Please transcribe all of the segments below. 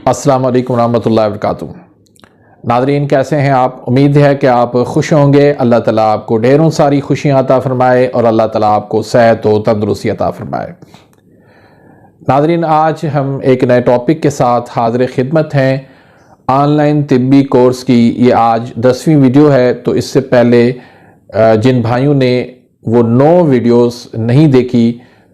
अस्सलाम वालेकुम रहमतुल्लाहि व बरकातुहू। नाज़रीन, कैसे हैं आप? उम्मीद है कि आप खुश होंगे। अल्लाह ताला आपको ढेरों सारी खुशियाँ अता फरमाए और अल्लाह ताला आपको सेहत व तंदुरुस्ती अता फरमाए। नाज़रीन, आज हम एक नए टॉपिक के साथ हाज़िर खिदमत हैं। ऑनलाइन तिब्बी कोर्स की ये आज 10वीं वीडियो है। तो इससे पहले जिन भाइयों ने वो 9 वीडियोस नहीं देखी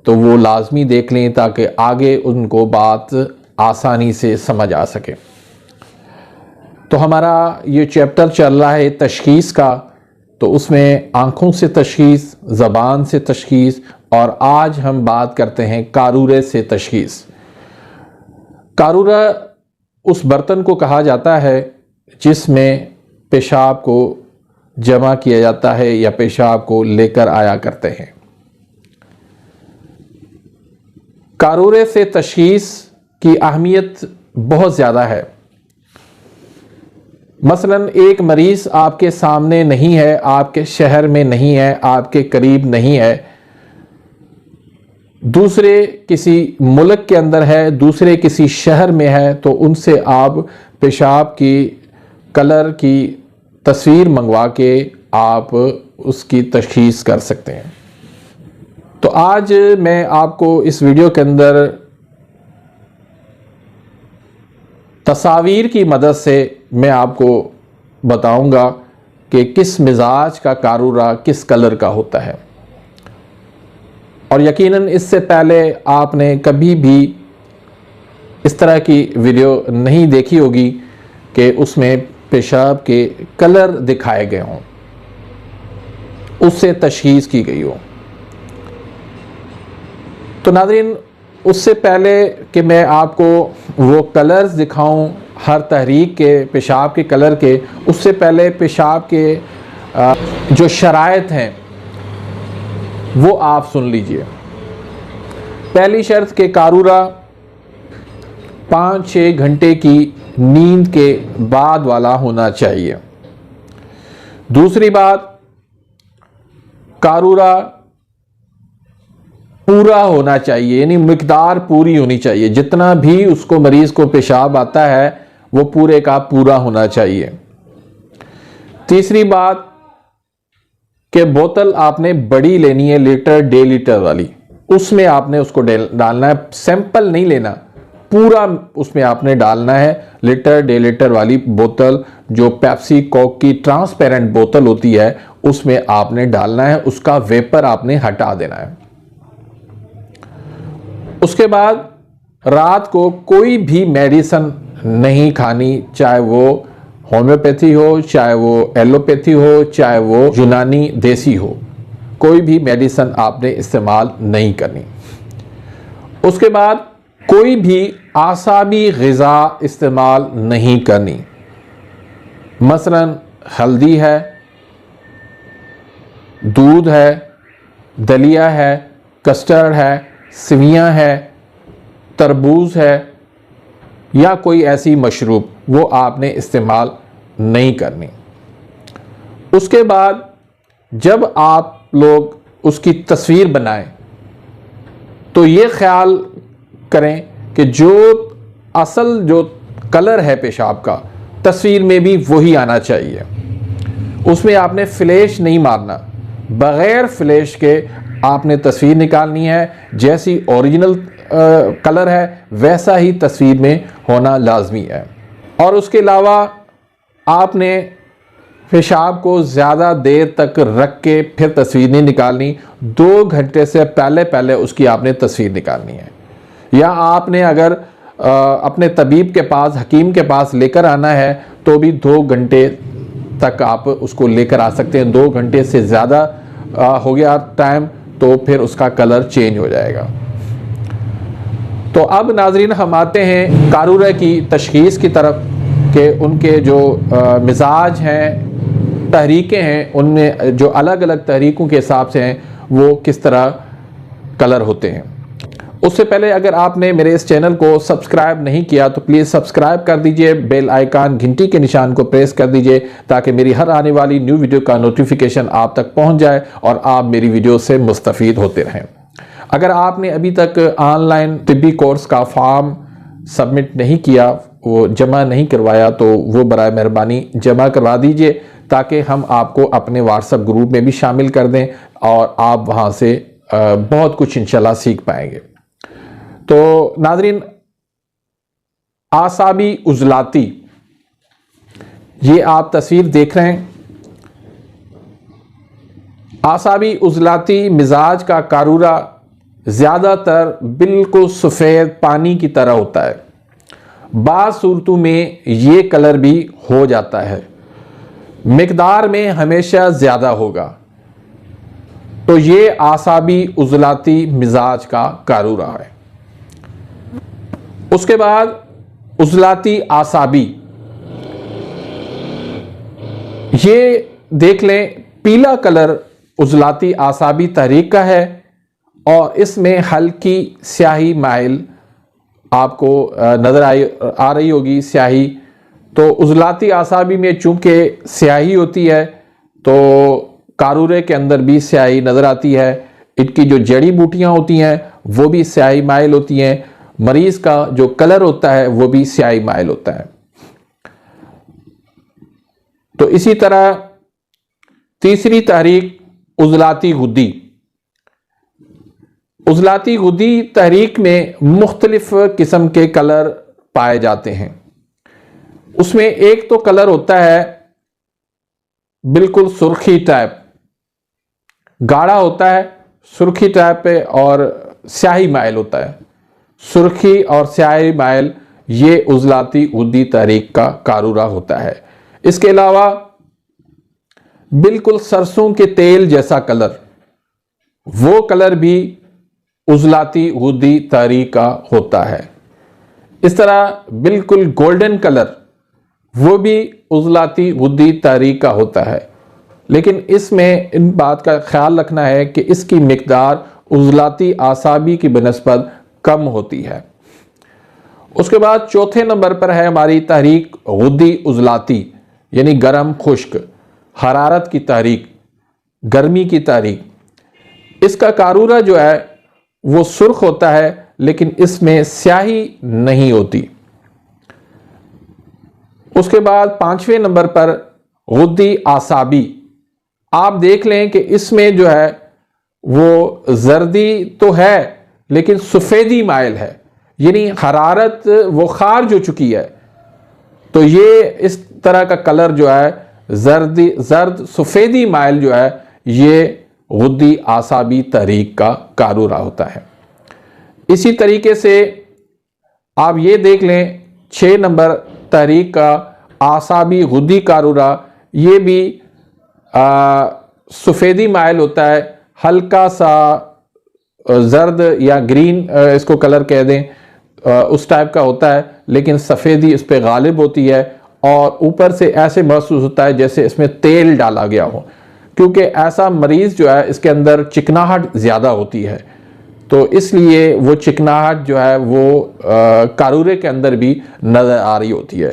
तो वो लाजमी देख लें ताकि आगे उनको बात आसानी से समझ आ सके। तो हमारा ये चैप्टर चल रहा है तशख़ीस का। तो उसमें आँखों से तशख़ीस, ज़बान से तशख़ीस और आज हम बात करते हैं कारूरे से तशख़ीस। कारूरा उस बर्तन को कहा जाता है जिसमें पेशाब को जमा किया जाता है या पेशाब को लेकर आया करते हैं। कारूरे से तशख़ीस की अहमियत बहुत ज़्यादा है। मसलन एक मरीज़ आपके सामने नहीं है, आपके शहर में नहीं है, आपके करीब नहीं है, दूसरे किसी मुल्क के अंदर है, दूसरे किसी शहर में है, तो उनसे आप पेशाब की कलर की तस्वीर मंगवा के आप उसकी तशख़ीस कर सकते हैं। तो आज मैं आपको इस वीडियो के अंदर तस्वीर की मदद से मैं आपको बताऊंगा कि किस मिजाज का कारूरा किस कलर का होता है। और यकीनन इससे पहले आपने कभी भी इस तरह की वीडियो नहीं देखी होगी कि उसमें पेशाब के कलर दिखाए गए हों, उससे तशख़ीस की गई हो। तो नाज़रीन, उससे पहले कि मैं आपको वो कलर्स दिखाऊं हर तहरीक के, पेशाब के कलर के, उससे पहले पेशाब के जो शराइत हैं वो आप सुन लीजिए। पहली शर्त के कारूरा 5-6 घंटे की नींद के बाद वाला होना चाहिए। दूसरी बात, कारूरा पूरा होना चाहिए, यानी मिकदार पूरी होनी चाहिए। जितना भी उसको मरीज़ को पेशाब आता है वो पूरे का पूरा होना चाहिए। तीसरी बात कि बोतल आपने बड़ी लेनी है, लीटर 1.5 लीटर वाली, उसमें आपने उसको डालना है। सैंपल नहीं लेना, पूरा उसमें आपने डालना है। लीटर 1.5 लीटर वाली बोतल जो पेप्सी कोक की ट्रांसपेरेंट बोतल होती है उसमें आपने डालना है, उसका वेपर आपने हटा देना है। उसके बाद रात को कोई भी मेडिसिन नहीं खानी, चाहे वो होम्योपैथी हो, चाहे वो एलोपैथी हो, चाहे वो यूनानी देसी हो, कोई भी मेडिसिन आपने इस्तेमाल नहीं करनी। उसके बाद कोई भी आसाबी ग़िज़ा इस्तेमाल नहीं करनी। मसलन हल्दी है, दूध है, दलिया है, कस्टर्ड है, सिवियाँ है, तरबूज है या कोई ऐसी मशरूब, वो आपने इस्तेमाल नहीं करनी। उसके बाद जब आप लोग उसकी तस्वीर बनाएं तो ये ख्याल करें कि जो असल जो कलर है पेशाब का तस्वीर में भी वही आना चाहिए। उसमें आपने फ्लैश नहीं मारना, बग़ैर फ्लैश के आपने तस्वीर निकालनी है। जैसी ओरिजिनल कलर है वैसा ही तस्वीर में होना लाजमी है। और उसके अलावा आपने पेशाब को ज़्यादा देर तक रख के फिर तस्वीर नहीं निकालनी। 2 घंटे से पहले पहले उसकी आपने तस्वीर निकालनी है। या आपने अगर अपने तबीब के पास, हकीम के पास लेकर आना है तो भी 2 घंटे तक आप उसको लेकर आ सकते हैं। 2 घंटे से ज़्यादा हो गया टाइम तो फिर उसका कलर चेंज हो जाएगा। तो अब नाज़रीन हम आते हैं कारूरे की तशख़ीस की तरफ कि उनके जो मिजाज हैं, तहरीकें हैं, उनमें जो अलग अलग तहरीकों के हिसाब से हैं वो किस तरह कलर होते हैं। उससे पहले अगर आपने मेरे इस चैनल को सब्सक्राइब नहीं किया तो प्लीज़ सब्सक्राइब कर दीजिए, बेल आइकन घंटी के निशान को प्रेस कर दीजिए ताकि मेरी हर आने वाली न्यू वीडियो का नोटिफिकेशन आप तक पहुंच जाए और आप मेरी वीडियो से मुस्तफ़ीद होते रहें। अगर आपने अभी तक ऑनलाइन तिब्बी कोर्स का फॉर्म सबमिट नहीं किया, वो जमा नहीं करवाया, तो वो बराए मेहरबानी जमा करवा दीजिए, ताकि हम आपको अपने व्हाट्सएप ग्रुप में भी शामिल कर दें और आप वहाँ से बहुत कुछ इंशाल्लाह सीख पाएंगे। तो नाज़रीन, आसाबी उजलाती, ये आप तस्वीर देख रहे हैं। आसाबी उजलाती मिजाज का कारूरा ज़्यादातर बिल्कुल सफ़ेद पानी की तरह होता है। बाज़ सूरतों में ये कलर भी हो जाता है, मिकदार में हमेशा ज़्यादा होगा। तो ये आसाबी उजलाती मिजाज का कारूरा है। उसके बाद उजलाती आसाबी, ये देख लें, पीला कलर उजलाती आसाबी तहरीक का है और इसमें हल्की स्याही माइल आपको नज़र आ रही होगी, स्याही। तो उजलाती आसाबी में चूंकि स्याही होती है तो कारूरे के अंदर भी स्याही नज़र आती है। इनकी जो जड़ी बूटियाँ होती हैं वो भी स्याही माइल होती हैं। मरीज़ का जो कलर होता है वो भी स्याही माइल होता है। तो इसी तरह तीसरी तहरीक उजलाती गुद्दी। उजलाती गुद्दी तहरीक में मुख्तलिफ किस्म के कलर पाए जाते हैं। उसमें एक तो कलर होता है बिल्कुल सुर्खी टाइप, गाढ़ा होता है, सुर्खी टाइप पे और स्याही माइल होता है। सुर्खी और स्याही माइल ये उजलाती गुद्दी तहरीक का कारूरा होता है। इसके अलावा बिल्कुल सरसों के तेल जैसा कलर, वो कलर भी उजलाती गुद्दी तहरीक का होता है। इस तरह बिल्कुल गोल्डन कलर, वो भी उजलाती गुद्दी तहरीक का होता है। लेकिन इसमें इन बात का ख्याल रखना है कि इसकी मिकदार उजलाती आसाबी की बनस्बत कम होती है। उसके बाद चौथे नंबर पर है हमारी तहरीक गुद्दी उजलाती, यानी गर्म खुश्क, हरारत की तहरीक, गर्मी की तहरीक। इसका कारूरा जो है वो सुर्ख होता है, लेकिन इसमें स्याही नहीं होती। उसके बाद पांचवें नंबर पर गुद्दी आसाबी। आप देख लें कि इसमें जो है वो जर्दी तो है लेकिन सफ़ेदी माइल है, यानी हरारत वो खारिज हो चुकी है। तो ये इस तरह का कलर जो है जर्द सफ़ेदी माइल जो है, ये गुद्दी आसाबी तहरीक का कारूरा होता है। इसी तरीके से आप ये देख लें 6 नंबर तहरीक का आसाबी गुद्दी कारूरा, ये भी सफ़ेदी माइल होता है, हल्का सा जर्द या ग्रीन इसको कलर कह दें, उस टाइप का होता है, लेकिन सफ़ेदी इस पर गालिब होती है और ऊपर से ऐसे महसूस होता है जैसे इसमें तेल डाला गया हो, क्योंकि ऐसा मरीज़ जो है इसके अंदर चिकनाहट ज़्यादा होती है। तो इसलिए वो चिकनाहट जो है वो कारूरे के अंदर भी नज़र आ रही होती है।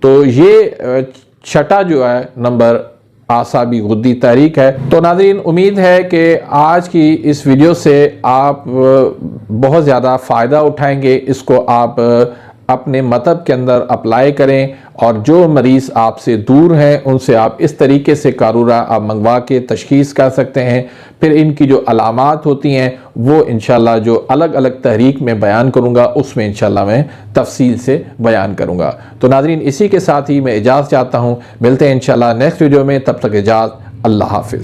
तो ये छठा जो है नंबर आसाबी गुद्दी तहरीक है। तो नाज़रीन, उम्मीद है कि आज की इस वीडियो से आप बहुत ज़्यादा फ़ायदा उठाएंगे। इसको आप अपने मतब के अंदर अप्लाई करें और जो मरीज़ आपसे दूर हैं उनसे आप इस तरीके से कारूरा आप मंगवा के तशख़ीस कर सकते हैं। फिर इनकी जो अलामात होती हैं वो इंशाल्लाह जो अलग अलग तहरीक में बयान करूँगा उसमें इंशाल्लाह मैं तफसील से बयान करूँगा। तो नाज़रीन, इसी के साथ ही मैं इजाज़त चाहता हूँ। मिलते हैं इंशाल्लाह नेक्स्ट वीडियो में, तब तक इजाज़त, अल्लाह हाफ़िज़।